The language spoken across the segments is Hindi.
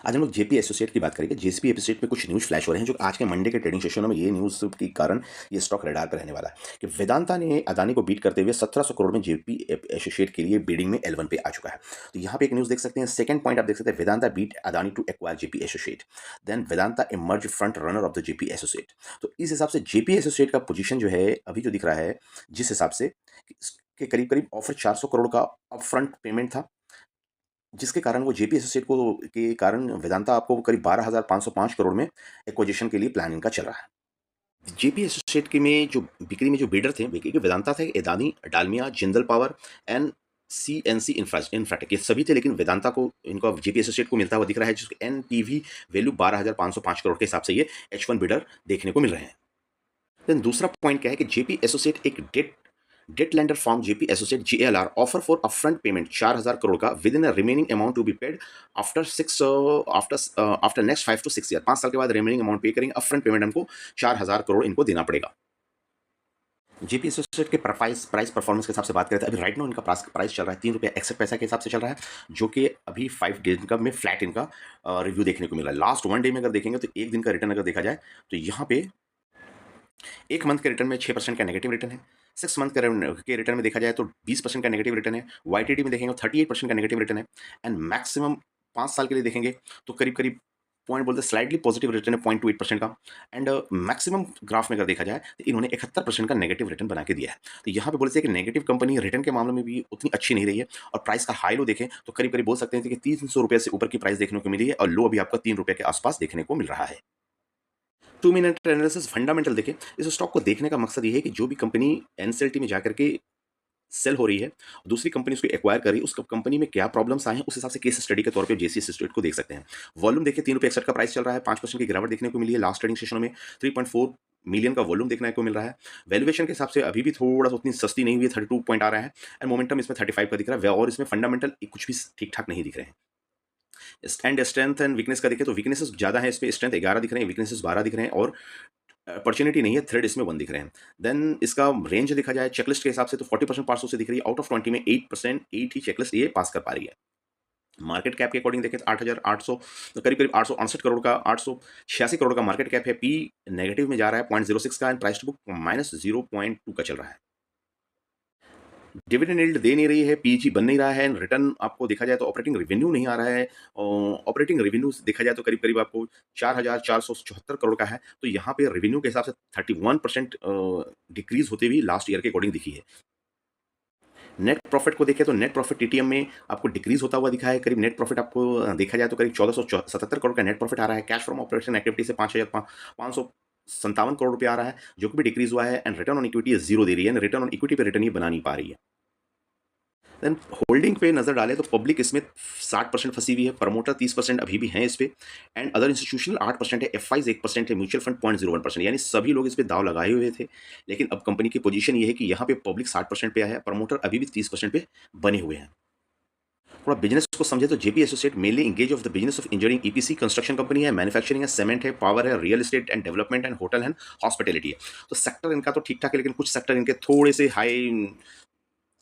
आज हम लोग जेपी एसोसिएट की बात करेंगे। जेपी एसोसिएट में कुछ न्यूज़ फ्लैश हो रहे हैं जो आज के मंडे के ट्रेडिंग सेशनों में ये न्यूज़ के कारण ये स्टॉक रडार पर रहने वाला है कि वेदांता ने अदानी को बीट करते हुए 1700 करोड़ में जेपी एसोसिएट के लिए बिडिंग में L1 पे आ चुका है। तो यहाँ पे एक न्यूज़ देख सकते हैं। सेकंड पॉइंट आप देख सकते हैं, Vedanta beat Adani to acquire JP associate, then Vedanta emerge front runner of the JP associate. तो इस हिसाब से जेपी एसोसिएट का पोजीशन जो है अभी जो दिख रहा है, जिस हिसाब से कि इसके करीब करीब ऑफर 400 करोड़ का अपफ्रंट पेमेंट था, जिसके कारण वो जेपी एसोसिएट को के कारण वेदांता आपको करीब 12,505 करोड़ में एक्विजिशन के लिए प्लान इनका चल रहा है। जेपी एसोसिएट के में जो बिक्री में जो बिल्डर थे, देखिए कि वेदांता थे, Adani, Dalmia, Jindal power and CNC infratech, ये सभी थे, लेकिन वेदांता को इनका जेपी एसोसिएट को मिलता हुआ दिख रहा है, जिसके एनपीवी वैल्यू 12,505 करोड़ के हिसाब से ये H1 बिल्डर देखने को मिल रहे हैं। देन दूसरा पॉइंट क्या है कि जेपी एसोसिएट एक debt lender from JP associate JLR offer for upfront payment 4,000 crore का with in remaining amount to be paid after after next 5 to 6 year, 5 साल के बाद रिमेनिंग अमाउंट पे करेंगे। अपफ्रंट पेमेंट हमको 4,000 करोड़ इनको देना पड़ेगा। जेपी एसोसिएट के प्राइस परफॉर्मेंस के हिसाब से बात करें तो अभी राइट नो इनका प्राइस चल रहा है ₹3.61 के हिसाब से चल रहा है, जो कि अभी 5 डेज का में फ्लैट इनका रिव्यू देखने को मिला है। लास्ट 1 डे में अगर देखेंगे तो एक दिन का रिटर्न अगर देखा जाए तो यहाँ पे एक मंथ के रिटर्न में 6% का नेगेटिव रिटर्न है। 6 मंथ के रिटर्न में देखा जाए तो 20% का नेगेटिव रिटर्न है। वाईटीडी में देखेंगे तो 38% का नेगेटिव रिटर्न है। एंड मैक्सिमम 5 साल के लिए देखेंगे तो करीब करीब पॉइंट बोलते स्लाइटली पॉजिटिव रिटर्न है 0.28% का। एंड मैक्सिमम ग्राफ में अगर देखा जाए तो इन्होंने 71% का नेगेटिव रिटर्न बना के दिया है। तो यहाँ पे बोलते हैं कि नेगेटिव कंपनी रिटर्न के मामले में भी उतनी अच्छी नहीं रही है, और प्राइस का हाई लो देखें तो करीब करीब बोल सकते हैं कि 300 रुपये से ऊपर की प्राइस देखने को मिली है, और लो अभी आपका 3 रुपये के आसपास देखने को मिल रहा है। 2 मिनट एनालिसिस फंडामेंटल देखें। इस स्टॉक को देखने का मकसद ये है कि जो भी कंपनी एनसीएलटी में जाकर के सेल हो रही है, दूसरी कंपनी उसको एक्वायर कर रही है, उस कंपनी में क्या प्रॉब्लम्स आए हैं, उस हिसाब से केस स्टडी के तौर पे जेसी एसोसिएट को देख सकते हैं। वॉल्यूम देखिए ₹3.61 का प्राइस चल रहा है, 5% की गिरावट देखने को मिली है। लास्ट ट्रेडिंग सेशन में 3.4 मिलियन का वॉल्यूम देखने को मिल रहा है। वैल्यूएशन के हिसाब से अभी भी थोड़ा सा उतनी सस्ती नहीं हुई है, 32 पॉइंट आ रहा है। एंड मोमेंटम इसमें 35 का दिख रहा है, और इसमें फंडामेंटल कुछ भी ठीक ठाक नहीं दिख रहे हैं। स्ट्रेंथ एंड वीकनेस का देखें तो वीकनेसेस ज़्यादा है, इसमें स्ट्रेंथ 11 दिख रहे हैं, वीकनेसेस 12 दिख रहे हैं, और अपॉर्चुनिटी नहीं है, थ्रेड इसमें 1 दिख रहे हैं। देन इसका रेंज देखा जाए चेकलिस्ट के हिसाब से तो 40% पास उसे दिख रही है। आउट ऑफ 20 में 8% 8 ही चेकलिस्ट ये पास कर पा रही है। मार्केट कैप के अकॉर्डिंग देखें तो 8,800 करीब करीब 868 करोड़ का 886 करोड़ का मार्केट कैप है। पी नेगेटिव में जा रहा है 0.06 का, एंड प्राइस टू बुक -0.2 का चल रहा है। डिविडेंड यील्ड दे नहीं रही है, पीईजी बन नहीं रहा है, रिटर्न आपको देखा जाए तो ऑपरेटिंग रेवेन्यू नहीं आ रहा है। ऑपरेटिंग रेवेन्यू देखा जाए तो करीब करीब आपको 4,474 करोड़ का है। तो यहाँ पे रेवेन्यू के हिसाब से 31% डिक्रीज होते हुए लास्ट ईयर के अकॉर्डिंग दिखी है। नेट प्रॉफिट को देखें तो नेट प्रॉफिट टीटीएम में आपको डिक्रीज होता हुआ दिखा है। करीब नेट प्रॉफिट आपको देखा जाए तो करीब 1477 करोड़ का नेट प्रॉफिट आ रहा है। कैश फ्रॉम ऑपरेशन एक्टिविटी से 5,557 करोड़ रुपये आ रहा है, जो कि भी डिक्रीज हुआ है। एंड रिटर्न ऑन इक्विटी 0 दे रही है, रिटर्न ऑन इक्विटी पे रिटर्न ये बना नहीं पा रही है। देन होल्डिंग पे नजर डालें तो पब्लिक इसमें 60% फंसी हुई है, प्रमोटर 30% अभी भी हैं इस पे, एंड अदर इंस्टीट्यूशनल 8% है, एफआईज 1% है, म्यूचुअल फंड 0.01%, यानी सभी लोग इस पे दाव लगाए हुए थे। लेकिन अब कंपनी की पोजीशन ये है कि यहाँ पे पब्लिक 60% पे है, प्रमोटर अभी भी 30% पे बने हुए हैं। थोड़ा बिजनेस को समझे तो JP associate mainly engage of the business of engineering, EPC construction company है, मैन्युफैक्चरिंग है, सीमेंट है, पावर है, real estate and development and hotel and hospitality है। तो सेक्टर इनका तो ठीक ठाक है, लेकिन कुछ सेक्टर इनके थोड़े से हाई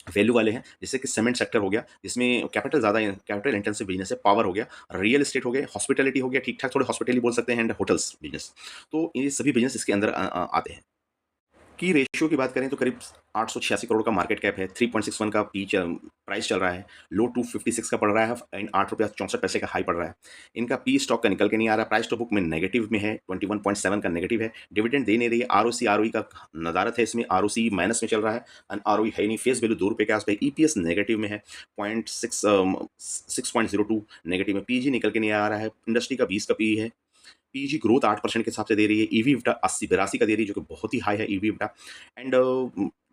वैल्यू वाले हैं, जैसे कि सीमेंट सेक्टर हो गया, जिसमें कैपिटल इंटेंसिव बिजनेस है, पावर हो गया, रियल एस्टेट हो गया, हॉस्पिटैलिटी हो गया, ठीक ठाक थोड़े हॉस्पिटैलिटी बोल सकते हैं, एंड होटल्स बिजनेस। तो ये सभी बिजनेस इसके अंदर आते हैं। की रेशियो की बात करें तो करीब 886 करोड़ का मार्केट कैप है, 3.61 का प्राइस चल रहा है, लो 256 का पड़ रहा है, एंड ₹8.64 का हाई पड़ रहा है। इनका पी स्टॉक का निकल के नहीं आ रहा, प्राइस टू बुक में नेगेटिव में है, 21.7 का नेगेटिव है, डिविडेंड दे नहीं रही है, आरओसी आरओई का नदारत है इसमें, आरओसी माइनस में चल रहा है, एंड आरओई है नहीं, फेस वैल्यू ₹2 के आसपास, ईपीएस नेगेटिव में है, 6.02 नेगेटिव में, पीजी निकल के नहीं आ रहा है, इंडस्ट्री का 20 का पी है, पीजी ग्रोथ 8% के हिसाब से दे रही है, ईवी इप्टा 80-82 का दे रही है, जो कि बहुत ही हाई है ईवी इप्टा। एंड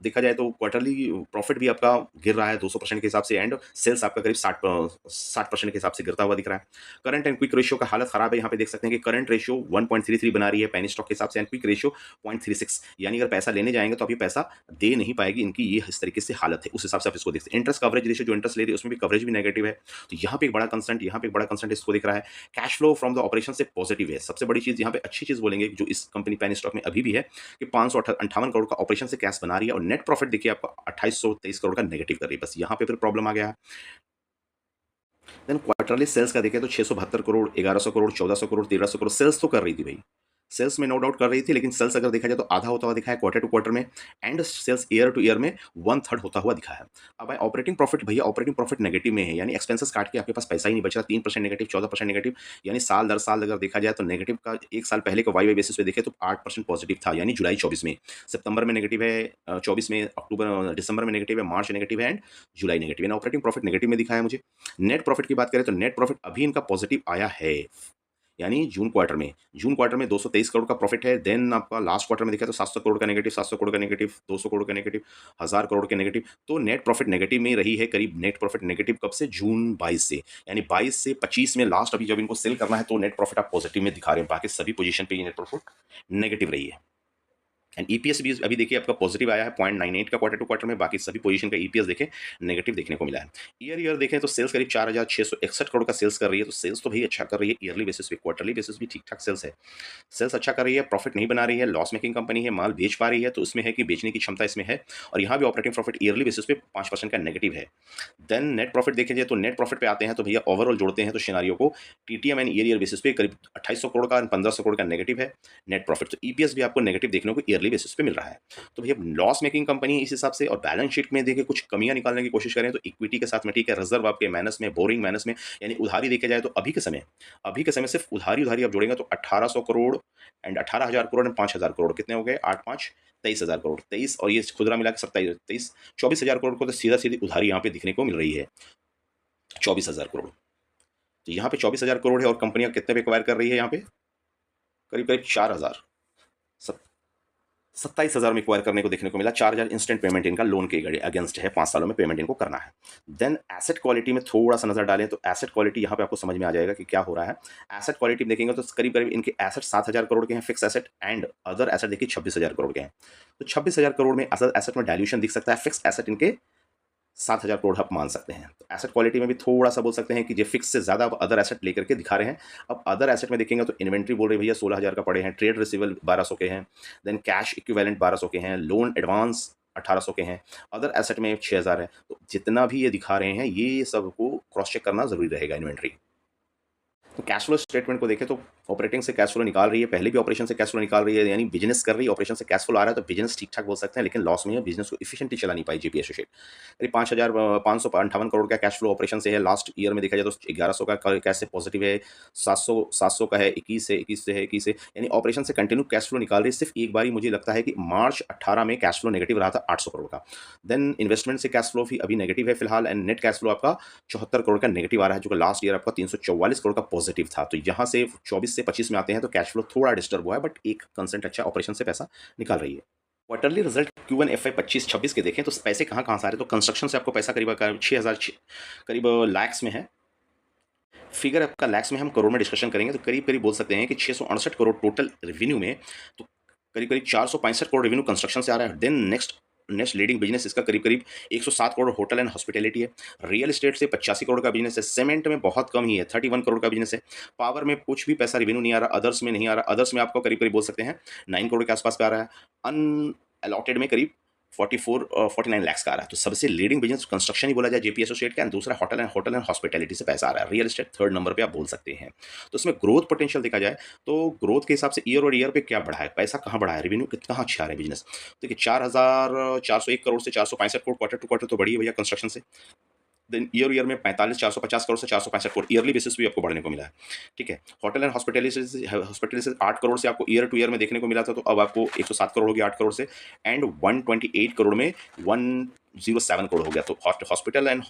देखा जाए तो क्वार्टरली प्रॉफिट भी आपका गिर रहा है 200% के हिसाब से, एंड सेल्स आपका करीब 60% के हिसाब से गिरता हुआ दिख रहा है। करंट एंड क्विक रेशियो का हालत खराब है, यहाँ पे देख सकते हैं कि करंट रेशियो 1.33 बना रही है पेनी स्टॉक के हिसाब से, एंड क्विक रेशियो 0.36, यानी अगर पैसा लेने जाएंगे तो आप ये पैसा दे नहीं पाएगी, इनकी ये इस तरीके से हालत है, उस हिसाब से आप इसको देखते हैं। इंटरेस्ट कवरेज रेशियो जो इंटरेस्ट ले रही है उसमें भी कवरेज भी नेगेटिव है, तो यहाँ पे एक बड़ा कंसर्न इसको दिख रहा है। Cash flow from the operation से पॉजिटिव है, सबसे बड़ी चीज यहाँ पे अच्छी चीज बोलेंगे जो इस कंपनी पेनी स्टॉक में अभी भी है कि 558 करोड़ का ऑपरेशन से कैश बना रही है, और नेट प्रॉफिट देखिए आपको 2823 करोड़ का नेगेटिव कर रही है, बस यहाँ पे फिर प्रॉब्लम आ गया है। देन क्वार्टरली सेल्स का देखें तो 672 करोड़, 1100 करोड़, 1400 करोड़, 1300 करोड़ सेल्स तो कर रही थी भाई। सेल्स में नो डाउट कर रही थी, लेकिन सेल्स अगर देखा जाए तो आधा होता हुआ दिखा है क्वार्टर टू क्वार्टर में, and sales year to year में वन थर्ड होता हुआ दिखा है। अब भाई ऑपरेटिंग प्रॉफिट, भैया ऑपरेटिंग प्रॉफिट नेगेटिव में है, यानी एक्सपेंसेस काट के आपके पास पैसा ही नहीं बच रहा। 3% नेगेटिव, 14% नेगेटिव, यानी साल दर साल अगर देखा जाए तो नेगेटिव का एक साल पहले का वाई वाई बेसिस पे देखे तो 8% पॉजिटिव था, यानी जुलाई 24 में। सितंबर में नेगेटिव है 24 में, अक्टूबर दिसंबर में नेगेटिव है, मार्च नेगेटिव है, एंड जुलाई नेगेटिव है। ऑपरेटिंग प्रॉफिट नेगेटिव में दिखा है मुझे। नेट प्रॉफिट की बात करें तो नेट प्रॉफिट अभी इनका पॉजिटिव आया है, यानी जून क्वार्टर में 223 करोड़ का प्रॉफिट है। देन आपका लास्ट क्वार्टर में देखा तो 700 करोड़ का नेगेटिव, 700 करोड़ का नेगेटिव, 200 करोड़ का नेगेटिव, 1000 करोड़ के नेगेटिव। तो नेट प्रॉफिट नेगेटिव में ही रही है करीब। नेट प्रॉफिट नेगेटिव कब से? जून 22 से, यानी 22 से 25 में लास्ट अभी जब इनको सेल करना है तो नेट प्रॉफिट आप पॉजिटिव में दिखा रहे हैं। बाकी सभी पोजीशन पे ये नेट प्रॉफिट नेगेटिव रही है। एंड ईपीएस भी अभी देखिए आपका पॉजिटिव आया है 0.98 का क्वार्टर टू क्वार्टर में। बाकी सभी पोजीशन का ईपीएस देखें नेगेटिव देखने को मिला है। ईयर देखें तो सेल्स करीब 4661 करोड़ का सेल्स कर रही है, तो सेल्स तो भाई अच्छा कर रही है ईयरली बेसिस पे। क्वार्टरली बेसिस भी ठीक ठाक सेल्स है। सेल्स अच्छा कर रही है, प्रॉफिट नहीं बना रही है, लॉस मेकिंग कंपनी है, माल बेच पा रही है तो उसमें है कि बेचने की क्षमता इसमें है। और यहाँ भी ऑपरेटिंग प्रॉफिट ईयरली बेसिस पे 5% का नेगेटिव है। देन नेट प्रॉफिट देखें जाए तो नेट प्रॉफिट पे आते हैं तो भैया ओवरऑल जोड़ते हैं तो सिनारियो को टीटीएम एंड ईयर बेसिस पे करीब 2800 करोड़ का, 1500 करोड़ का नेगेटिव है नेट प्रॉफिट। तो ईपीएस भी आपको नेगेटिव देखने को ईयरली बेसिस पे मिल रहा है। तो भैया लॉस मेकिंग कंपनी है इस हिसाब से। और बैलेंस शीट में देखिए कुछ कमियां निकालने की कोशिश करें तो इक्विटी के साथ में ठीक है, रिजर्व आपके माइनस में, बोरिंग माइनस में, यानी उधारी देखे जाए तो अभी के समय सिर्फ उधारी उधारी आप जोड़ेंगे तो 1800 करोड़ एंड 18,000 करोड़ एंड 5,000 करोड़ कितने हो गए? 8 5 23,000 करोड़, 23 और ये खुदरा मिला के 27 23 24,000 करोड़ को तो सीधा सीधी उधारी यहाँ पे दिखने को मिल रही है। 24,000 करोड़, तो यहाँ पे 24,000 करोड़ है और कंपनियां कितने पे एक्वायर कर रही है? यहाँ पे करीब करीब 4,000, 27,000 में एक्वायर करने को देखने को मिला। 4,000 इंस्टेंट पेमेंट इनका लोन के अगेंस्ट है, 5 सालों में पेमेंट इनको करना है। देन एसेट क्वालिटी में थोड़ा सा नजर डालें तो एसेट क्वालिटी यहाँ पे आपको समझ में आ जाएगा कि क्या हो रहा है। एसेट क्वालिटी देखेंगे तो करीब करीब इनके एसेट 7,000 करोड़ के हैं fix asset, and other asset देखिए 26,000 करोड़ के हैं। तो 26,000 करोड़ में असल एसेट में डायल्यूशन दिख सकता है, फिक्स एसेट इनके 7,000 करोड़ आप मान सकते हैं। तो एसेट क्वालिटी में भी थोड़ा सा बोल सकते हैं कि जो फिक्स से ज़्यादा अब अदर एसेट लेकर के दिखा रहे हैं। अब अदर एसेट में देखेंगे तो इन्वेंट्री बोल रहे भैया 16,000 का पड़े हैं, ट्रेड रिसीवेबल 1,200 के हैं, देन कैश इक्विवेलेंट 1,200 के हैं, लोन एडवांस 1,800 के हैं, अदर एसेट में 6,000 है। तो जितना भी ये दिखा रहे हैं ये सबको क्रॉस चेक करना जरूरी रहेगा इन्वेंट्री। तो कैश फ्लो स्टेटमेंट को देखें तो ऑपरेटिंग से कैश फ्लो निकाल रही है, पहले भी ऑपरेशन से कैश फ्लो निकाल रही है, यानी बिजनेस कर रही है, ऑपरेशन से कैश फ्लो आ रहा है तो बिजनेस ठीक ठाक बोल सकते हैं, लेकिन लॉस में है, बिजनेस को इफिशिएंटली चला नहीं पाई जेपी एसोसिएट। करीब 5,558 करोड़ का कैश फ्लो ऑपरेशन से है। लास्ट ईयर में देखा जाए तो 1,100 का कैश से पॉजिटिव है, 700 का है, 21 से, यानी ऑपरेशन से कंटिन्यू कैश फ्लो निकाल रही है। सिर्फ एक बार मुझे लगता है कि मार्च 18 में कैश फ्लो नेगेटिव रहा था 800 करोड़ का। देन इन्वेस्टमेंट से कैश फ्लो भी अभी नेगेटिव है फिलहाल, एंड नेट कैश फ्लो आपका 74 करोड़ का नेगेटिव आ रहा है, जो कि लास्ट ईयर आपका 344 करोड़ का पॉजिटिव था। तो यहाँ से 24 से 25 में आते हैं तो कैश फ्लो थोड़ा डिस्टर्ब हुआ है, बट एक कंसेंट अच्छा ऑपरेशन से पैसा निकाल रही है। क्वार्टरली रिजल्ट Q1 FY 25-26 के देखें तो पैसे कहाँ से आ रहे हैं, तो कंस्ट्रक्शन से आपको पैसा करीब 6,000 करीब लैक्स में है। फिगर आपका लैक्स में, हम करोड़ में डिस्कशन करेंगे तो करीब करीब बोल सकते हैं कि 668 करोड़ टोटल रेवेन्यू में, तो करीब करीब 465 करोड़ रेवेन्यू कंस्ट्रक्शन से आ रहा है। Then next next leading business इसका करीब करीब 107 करोड़ होटल एंड हॉस्पिटैलिटी है। रियल एस्टेट से 85 करोड़ का बिजनेस है। सीमेंट में बहुत कम ही है, 31 करोड़ का बिजनेस है। पावर में कुछ भी पैसा रेवेन्यू नहीं आ रहा, अदर्स में नहीं आ रहा। अदर्स में आपको करीब करीब बोल सकते हैं 9 करोड़ के आसपास पे आ रहा है। अन अलॉटेड में करीब 49 लाख का आ रहा है। तो सबसे लीडिंग बिजनेस कंस्ट्रक्शन ही बोला जाए जेपी एसोसिएट का, एंड दूसरा होटल एंड हॉस्पिटैलिटी से पैसा आ रहा है। रियल एस्टेट थर्ड नंबर पे आप बोल सकते हैं। तो इसमें ग्रोथ पोटेंशियल देखा जाए तो ग्रोथ के हिसाब से ईयर और ईयर पे क्या बढ़ा है, पैसा कहाँ बढ़ा है, रेवेन्यू कहाँ अच्छा आ रहा है बिजनेस। देखिए 4,401 करोड़ से 465 करोड़ क्वार्टर टू क्वार्टर तो बढ़ी है भैया कंस्ट्रक्शन से। देन ईयर में 45,450 करोड़ से 465 करोड़ ईयरली बेसिस भी आपको बढ़ने को मिला है। ठीक है, होटल एंड हॉस्पिटैलिटी से 8 करोड़ से आपको ईयर टू ईयर में देखने को मिला था, तो अब आपको 107 करोड़ हो गया 8 करोड़ से, एंड 128 करोड़ में 107 करोड़ हो गया। तो होटल एंड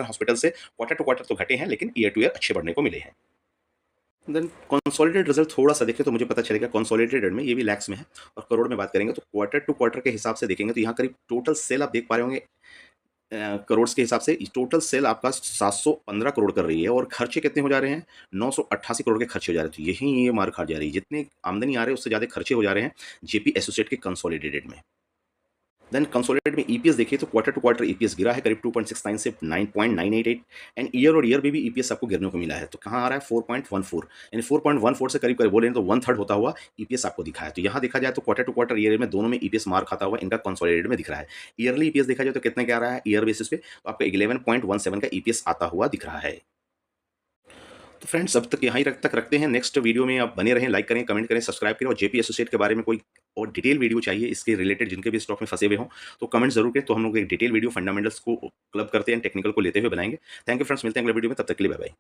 हॉस्पिटल से क्वार्टर टू क्वार्टर तो घटे हैं, लेकिन ईयर टू ईयर अच्छे बढ़ने को मिले हैं। देन कंसोलिडेटेड रिजल्ट थोड़ा सा देखें तो मुझे पता चलेगा कंसोलिडेटेड में ये भी लैक्स में है, और करोड़ में बात करेंगे तो क्वार्टर टू क्वार्टर के हिसाब से देखेंगे तो यहाँ करीब टोटल सेल आप देख पा रहे होंगे करोड़ के हिसाब से टोटल सेल आपका 715 करोड़ कर रही है, और खर्चे कितने हो जा रहे हैं, 988 करोड़ के खर्चे हो जा रहे हैं। तो यही ये मार खा जा रही है, जितने आमदनी आ रहे हैं उससे ज़्यादा खर्चे हो जा रहे हैं जेपी एसोसिएट के कंसोलिडेटेड में। देन कंसोलिडेटेड में ईपीएस देखिए तो क्वार्टर टू क्वार्टर ईपीएस गिरा है करीब 2.69 से 9.988, एंड ईयर और ईयर में भी ईपीएस आपको गिरने को मिला है। तो कहाँ आ रहा है 4.14, यानी 4.14 से करीब करीब बोले तो 1/3 होता हुआ ईपीएस आपको दिखा है। तो यहाँ देखा जाए तो क्वार्टर टू क्वार्टर ईयर में दोनों में ईपीएस मार खाता हुआ इनका कंसोलिडेटेड में दिख रहा है। ईयरली ईपीएस देखा जाए तो कितने क्या आ रहा है ईयर बेसिस पे, तो आपका 11.17 का ईपीएस आता हुआ दिख रहा है। तो फ्रेंड्स अब तक यहाँ तक रखते हैं। नेक्स्ट वीडियो में आप बने रहें, लाइक करें, कमेंट करें, सब्सक्राइब करें और जेपी एसोसिएट के बारे में कोई और डिटेल वीडियो चाहिए इसके रिलेटेड, जिनके भी स्टॉक में फंसे हुए हों तो कमेंट जरूर करें। तो हम लोग एक डिटेल वीडियो फंडामेंटल्स को क्लब करते हैं, टेक्निकल को लेते हुए बनाएंगे। थैंक यू फ्रेंड्स, मिलते हैं अगले वीडियो में, तब तक के लिए बाय बाय।